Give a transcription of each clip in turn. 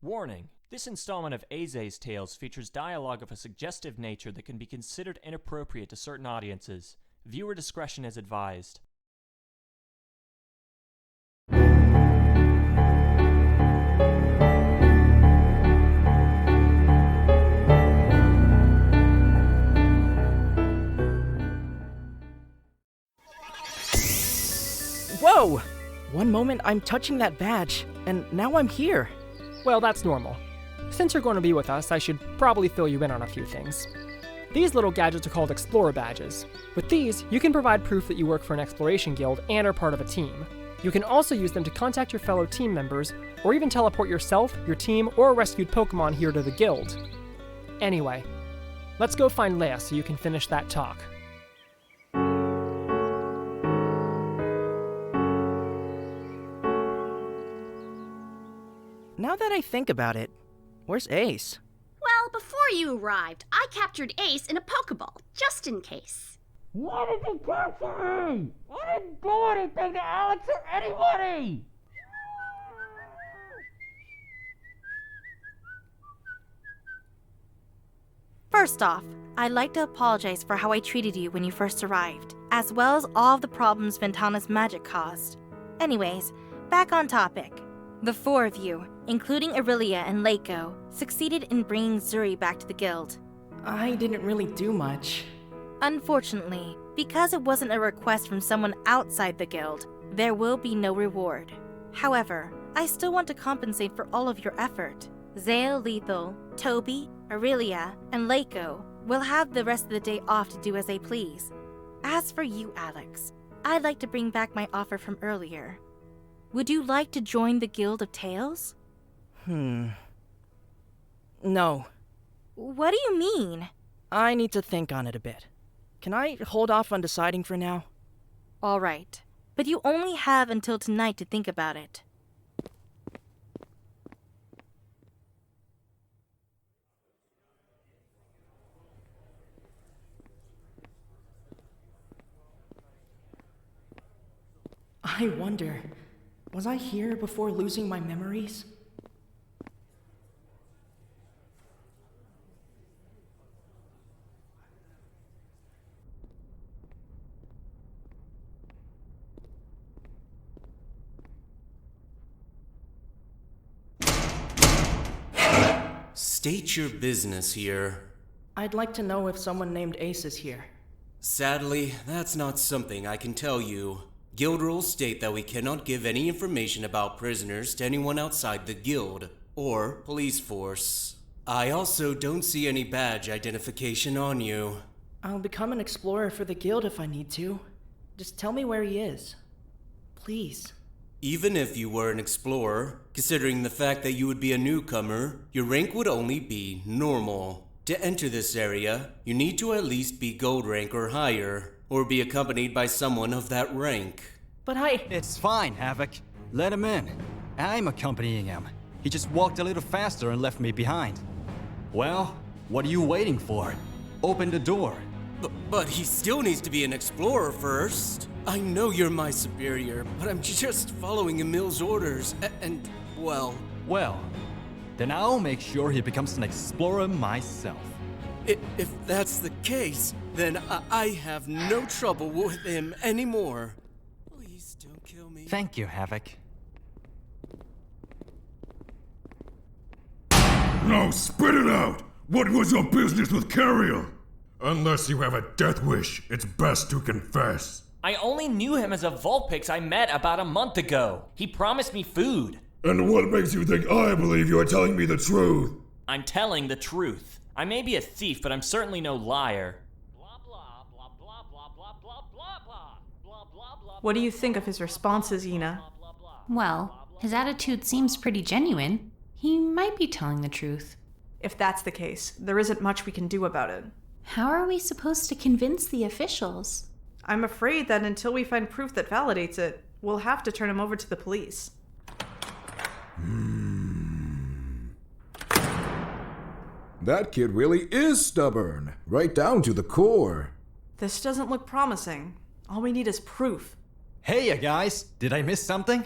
Warning. This installment of Aezae's Tales features dialogue of a suggestive nature that can be considered inappropriate to certain audiences. Viewer discretion is advised. Whoa! One moment I'm touching that badge, and now I'm here. Well, that's normal. Since you're going to be with us, I should probably fill you in on a few things. These little gadgets are called Explorer Badges. With these, you can provide proof that you work for an exploration guild and are part of a team. You can also use them to contact your fellow team members, or even teleport yourself, your team, or a rescued Pokemon here to the guild. Anyway, let's go find Lea so you can finish that talk. Now that I think about it, where's Ace? Well, before you arrived, I captured Ace in a Pokeball, just in case. Why did you capture me? I didn't do anything to Alex or anybody! First off, I'd like to apologize for how I treated you when you first arrived, as well as all of the problems Ventana's magic caused. Anyways, back on topic. The four of you, including Erilia and Leiko, succeeded in bringing Zuri back to the guild. I didn't really do much. Unfortunately, because it wasn't a request from someone outside the guild, there will be no reward. However, I still want to compensate for all of your effort. Xael-The, Toby, Erilia, and Leiko will have the rest of the day off to do as they please. As for you, Alex, I'd like to bring back my offer from earlier. Would you like to join the Guild of Tales? No. What do you mean? I need to think on it a bit. Can I hold off on deciding for now? All right, but you only have until tonight to think about it. I wonder, was I here before losing my memories? State your business here. I'd like to know if someone named Ace is here. Sadly, that's not something I can tell you. Guild rules state that we cannot give any information about prisoners to anyone outside the guild or police force. I also don't see any badge identification on you. I'll become an explorer for the guild if I need to. Just tell me where he is. Please. Even if you were an explorer, considering the fact that you would be a newcomer, your rank would only be normal. To enter this area, you need to at least be gold rank or higher, or be accompanied by someone of that rank. But It's fine, Havoc. Let him in. I'm accompanying him. He just walked a little faster and left me behind. Well, what are you waiting for? Open the door. But he still needs to be an explorer first. I know you're my superior, but I'm just following Emil's orders, and, well... Well, then I'll make sure he becomes an explorer myself. If that's the case, then I have no trouble with him anymore. Please don't kill me. Thank you, Havoc. Now spit it out! What was your business with Cariel? Unless you have a death wish, it's best to confess. I only knew him as a Vulpix I met about a month ago. He promised me food. And what makes you think I believe you are telling me the truth? I'm telling the truth. I may be a thief, but I'm certainly no liar. What do you think of his responses, Yena? Well, his attitude seems pretty genuine. He might be telling the truth. If that's the case, there isn't much we can do about it. How are we supposed to convince the officials? I'm afraid that until we find proof that validates it, we'll have to turn him over to the police. That kid really is stubborn, right down to the core. This doesn't look promising. All we need is proof. Hey, you guys! Did I miss something?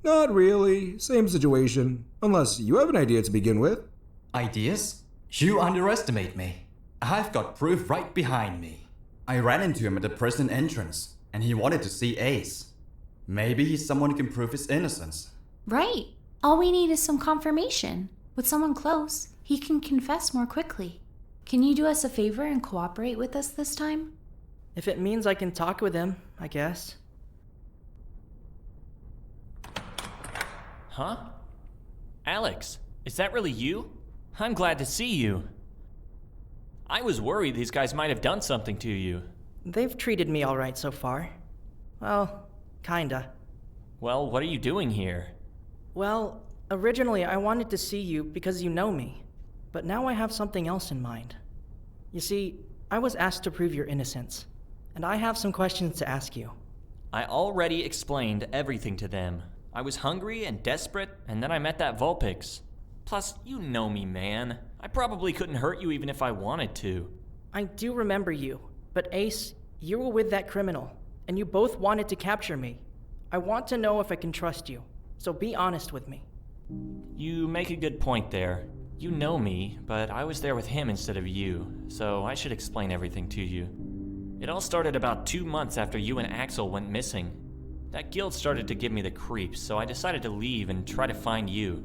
Not really. Same situation. Unless you have an idea to begin with. Ideas? You underestimate me. I've got proof right behind me. I ran into him at the prison entrance, and he wanted to see Ace. Maybe he's someone who can prove his innocence. Right. All we need is some confirmation. With someone close, he can confess more quickly. Can you do us a favor and cooperate with us this time? If it means I can talk with him, I guess. Huh? Alex, is that really you? I'm glad to see you. I was worried these guys might have done something to you. They've treated me all right so far. Well, kinda. Well, what are you doing here? Well, originally I wanted to see you because you know me. But now I have something else in mind. You see, I was asked to prove your innocence. And I have some questions to ask you. I already explained everything to them. I was hungry and desperate, and then I met that Vulpix. Plus, you know me, man. I probably couldn't hurt you even if I wanted to. I do remember you, but Ace, you were with that criminal, and you both wanted to capture me. I want to know if I can trust you, so be honest with me. You make a good point there. You know me, but I was there with him instead of you, so I should explain everything to you. It all started about 2 months after you and Axel went missing. That guild started to give me the creeps, so I decided to leave and try to find you.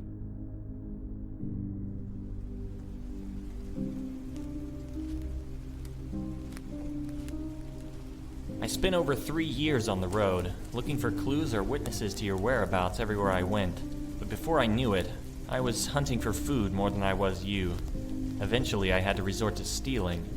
I spent over 3 years on the road, looking for clues or witnesses to your whereabouts everywhere I went. But before I knew it, I was hunting for food more than I was you. Eventually, I had to resort to stealing.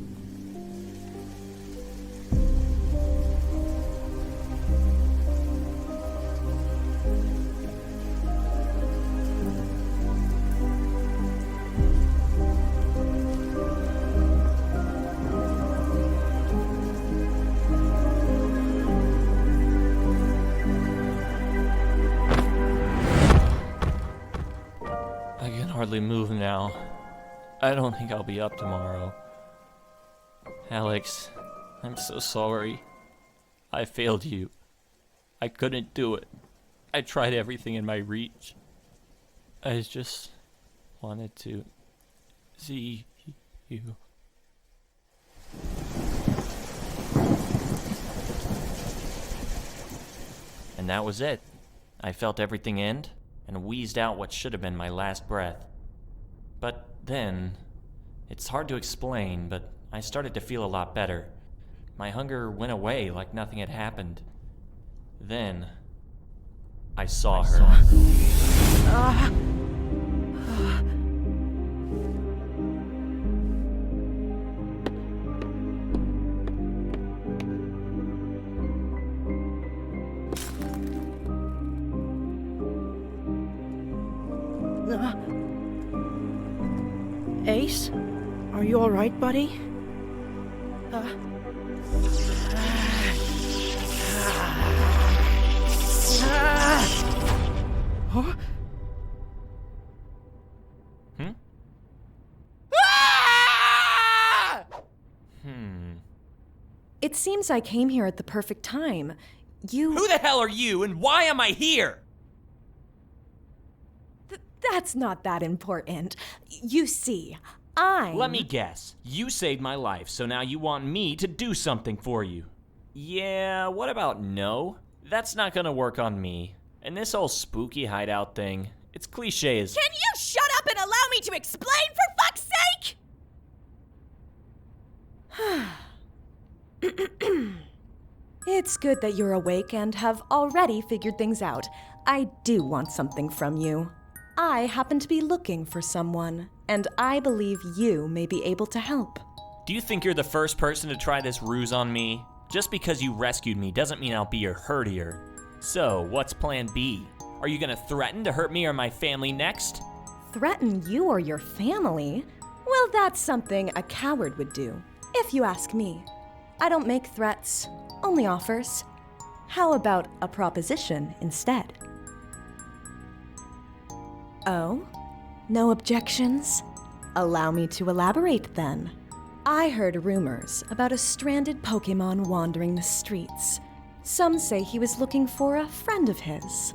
Hardly move now. I don't think I'll be up tomorrow. Alex, I'm so sorry. I failed you. I couldn't do it. I tried everything in my reach. I just wanted to see you. And that was it. I felt everything end and wheezed out what should have been my last breath. But then, it's hard to explain, but I started to feel a lot better. My hunger went away like nothing had happened. Then, I saw her. Ace? Are you alright, buddy? Huh? It seems I came here at the perfect time. Who the hell are you, and why am I here? That's not that important. You see, Let me guess. You saved my life, so now you want me to do something for you. Yeah, what about no? That's not gonna work on me. And this whole spooky hideout thing, it's cliche as— Can you shut up and allow me to explain, for fuck's sake? It's good that you're awake and have already figured things out. I do want something from you. I happen to be looking for someone, and I believe you may be able to help. Do you think you're the first person to try this ruse on me? Just because you rescued me doesn't mean I'll be your herdier. So, what's plan B? Are you gonna threaten to hurt me or my family next? Threaten you or your family? Well, that's something a coward would do, if you ask me. I don't make threats, only offers. How about a proposition instead? Oh? No objections? Allow me to elaborate then. I heard rumors about a stranded Pokémon wandering the streets. Some say he was looking for a friend of his.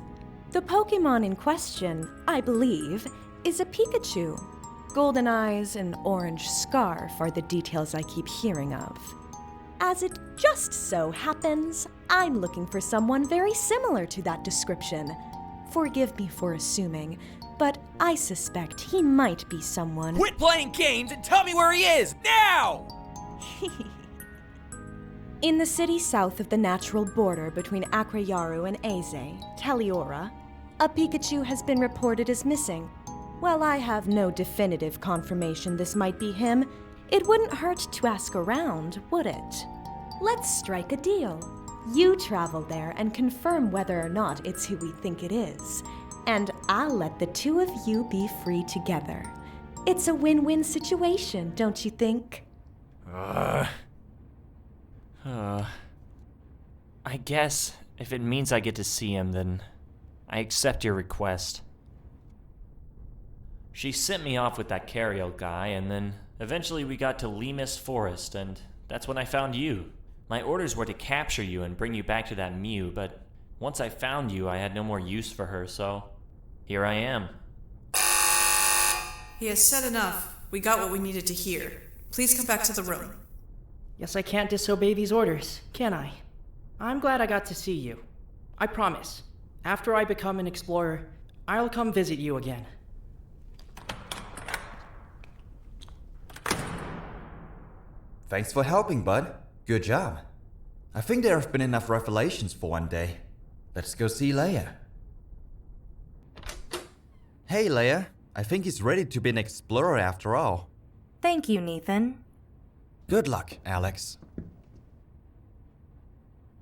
The Pokemon in question, I believe, is a Pikachu. Golden eyes and orange scarf are the details I keep hearing of. As it just so happens, I'm looking for someone very similar to that description. Forgive me for assuming, but I suspect he might be someone. Quit playing games and tell me where he is, now! In the city south of the natural border between Akrayaru and Aezae, Taliora, a Pikachu has been reported as missing. While I have no definitive confirmation this might be him, it wouldn't hurt to ask around, would it? Let's strike a deal. You travel there and confirm whether or not it's who we think it is, and I'll let the two of you be free together. It's a win-win situation, don't you think? I guess if it means I get to see him, then I accept your request. She sent me off with that Cariel guy, and then eventually we got to Limus Forest, and that's when I found you. My orders were to capture you and bring you back to that Mew, but once I found you, I had no more use for her, so here I am. He has said enough. We got what we needed to hear. Please come back to the room. Yes, I can't disobey these orders, can I? I'm glad I got to see you. I promise, after I become an explorer, I'll come visit you again. Thanks for helping, bud. Good job. I think there have been enough revelations for one day. Let's go see Lea. Hey, Lea. I think he's ready to be an explorer after all. Thank you, Nethan. Good luck, Alex.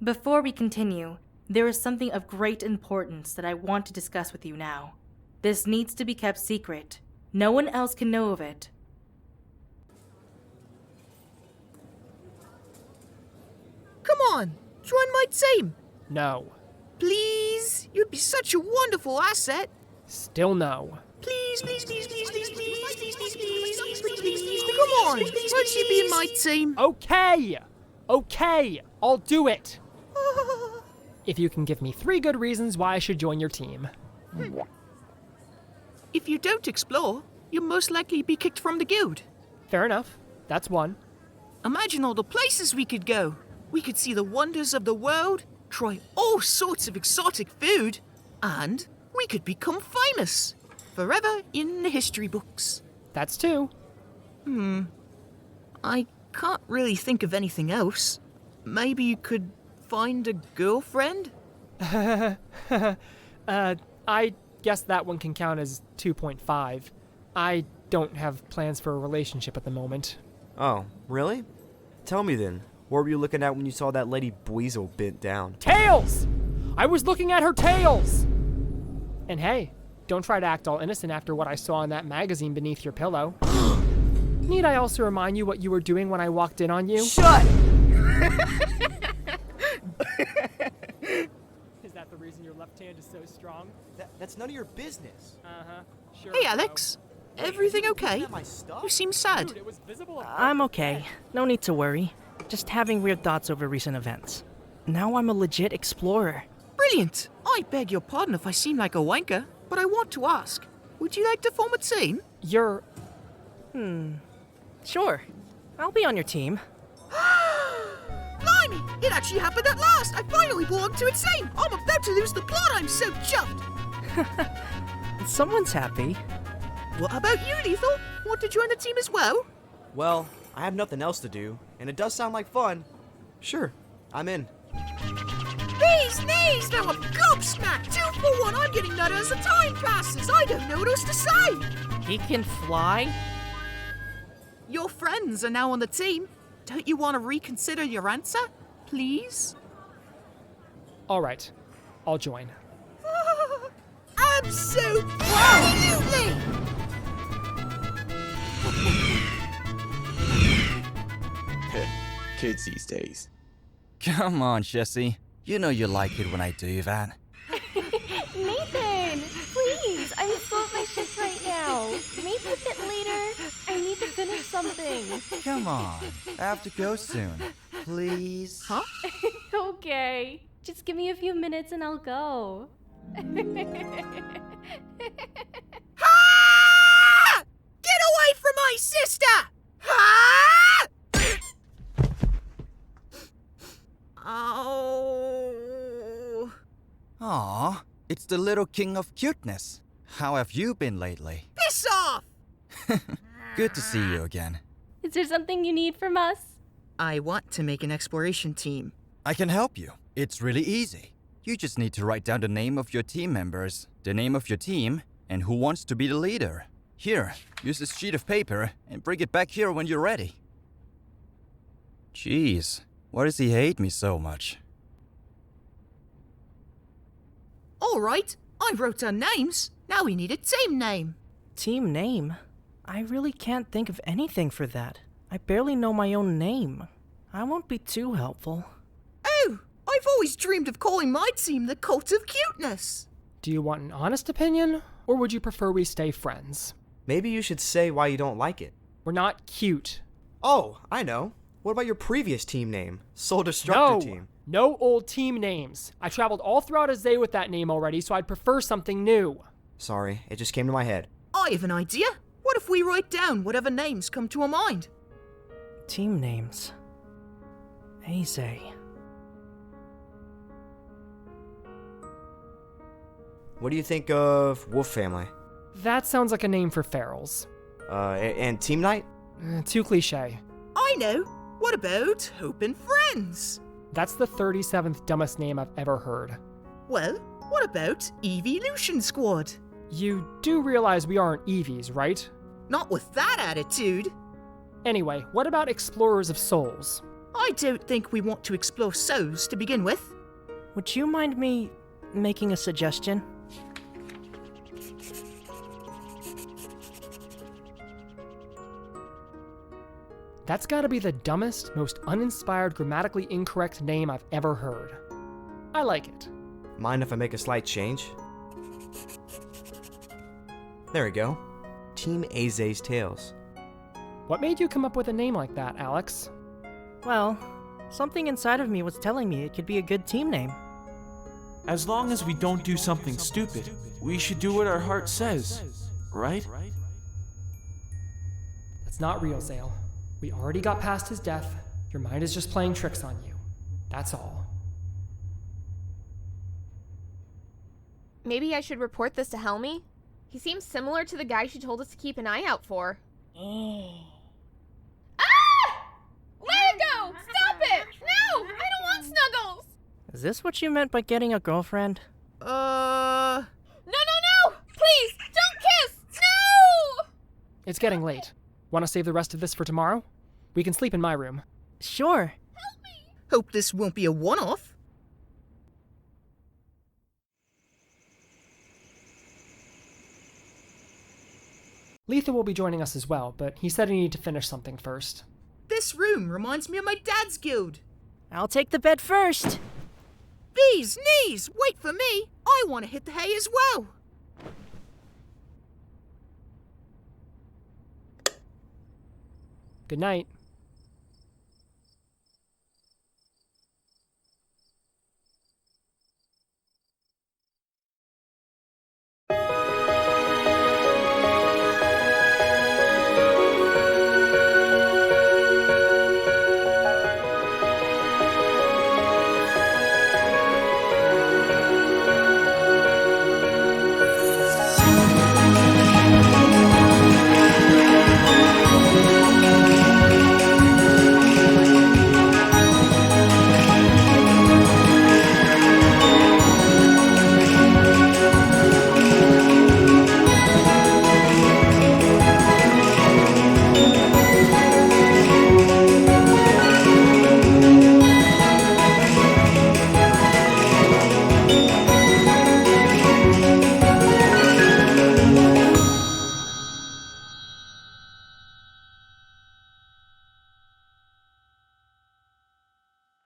Before we continue, there is something of great importance that I want to discuss with you now. This needs to be kept secret. No one else can know of it. Come on, join my team. No. Please, you'd be such a wonderful asset. Still no. Please, please, please, please, please, please, please, please, please, please, please. Come on, won't you be in my team? Okay, I'll do it. If you can give me 3 good reasons why I should join your team. If you don't explore, you'll most likely be kicked from the guild. Fair enough. That's one. Imagine all the places we could go. We could see the wonders of the world, try all sorts of exotic food, and we could become famous. Forever in the history books. That's 2. I can't really think of anything else. Maybe you could find a girlfriend? I guess that one can count as 2.5. I don't have plans for a relationship at the moment. Oh, really? Tell me then, what were you looking at when you saw that lady Buizel bent down? Tails! I was looking at her tails! And hey, don't try to act all innocent after what I saw in that magazine beneath your pillow. Need I also remind you what you were doing when I walked in on you? Shut! Is that the reason your left hand is so strong? That's none of your business. Sure. Hey, Alex. Everything okay? You seem sad. Dude, it was visible. I'm okay. No need to worry. Just having weird thoughts over recent events. Now I'm a legit explorer. Brilliant. I beg your pardon if I seem like a wanker, but I want to ask. Would you like to form a team? You're... Sure. I'll be on your team. Blimey! It actually happened at last! I finally belong to a team! I'm about to lose the plot! I'm so chuffed! Someone's happy. What about you, Lethal? Want to join the team as well? Well, I have nothing else to do, and it does sound like fun. Sure, I'm in. Bees knees! Now I'm gobsmacked! 2 for 1! I'm getting nutted as the time passes! I don't know what else to say! He can fly? Your friends are now on the team. Don't you want to reconsider your answer? Please? All right, I'll join. Absolutely! Kids these days. Come on, Jessie. You know you like it when I do that. Nathan, please, I'm still at my shift right now. Maybe a bit later. I need to finish something. Come on. I have to go soon. Please? Huh? Okay, just give me a few minutes and I'll go. Ha! Get away from my sister! Ha! Oh. Aw, it's the little king of cuteness. How have you been lately? Piss off! Good to see you again. Is there something you need from us? I want to make an exploration team. I can help you. It's really easy. You just need to write down the name of your team members, the name of your team, and who wants to be the leader. Here, use this sheet of paper and bring it back here when you're ready. Jeez, why does he hate me so much? All right, I wrote down names. Now we need a team name. Team name? I really can't think of anything for that. I barely know my own name. I won't be too helpful. Oh, I've always dreamed of calling my team the Cult of Cuteness. Do you want an honest opinion, or would you prefer we stay friends? Maybe you should say why you don't like it. We're not cute. Oh, I know. What about your previous team name? Soul Destructor Team. No old team names. I traveled all throughout Aezae with that name already, so I'd prefer something new. Sorry, it just came to my head. I have an idea. What if we write down whatever names come to our mind? Team names. Aezae. What do you think of Wolf Family? That sounds like a name for ferals. And Team Night? Too cliche. I know. What about Hope and Friends? That's the 37th dumbest name I've ever heard. Well, what about Evolution Squad? You do realize we aren't Eevees, right? Not with that attitude. Anyway, what about Explorers of Souls? I don't think we want to explore souls to begin with. Would you mind me making a suggestion? That's gotta be the dumbest, most uninspired, grammatically incorrect name I've ever heard. I like it. Mind if I make a slight change? There we go. Team Aezae's Tales. What made you come up with a name like that, Alex? Well, something inside of me was telling me it could be a good team name. As long as we don't do something stupid, we should do what our heart says, right? That's not real, Xael. We already got past his death. Your mind is just playing tricks on you. That's all. Maybe I should report this to Helmy? He seems similar to the guy she told us to keep an eye out for. Ah! Let it go! Stop it! No! I don't want snuggles! Is this what you meant by getting a girlfriend? No! Please! Don't kiss! No! It's getting late. Want to save the rest of this for tomorrow? We can sleep in my room. Sure. Help me! Hope this won't be a one-off. Letha will be joining us as well, but he said he needed to finish something first. This room reminds me of my dad's guild. I'll take the bed first. Bees, knees, wait for me. I want to hit the hay as well. Good night.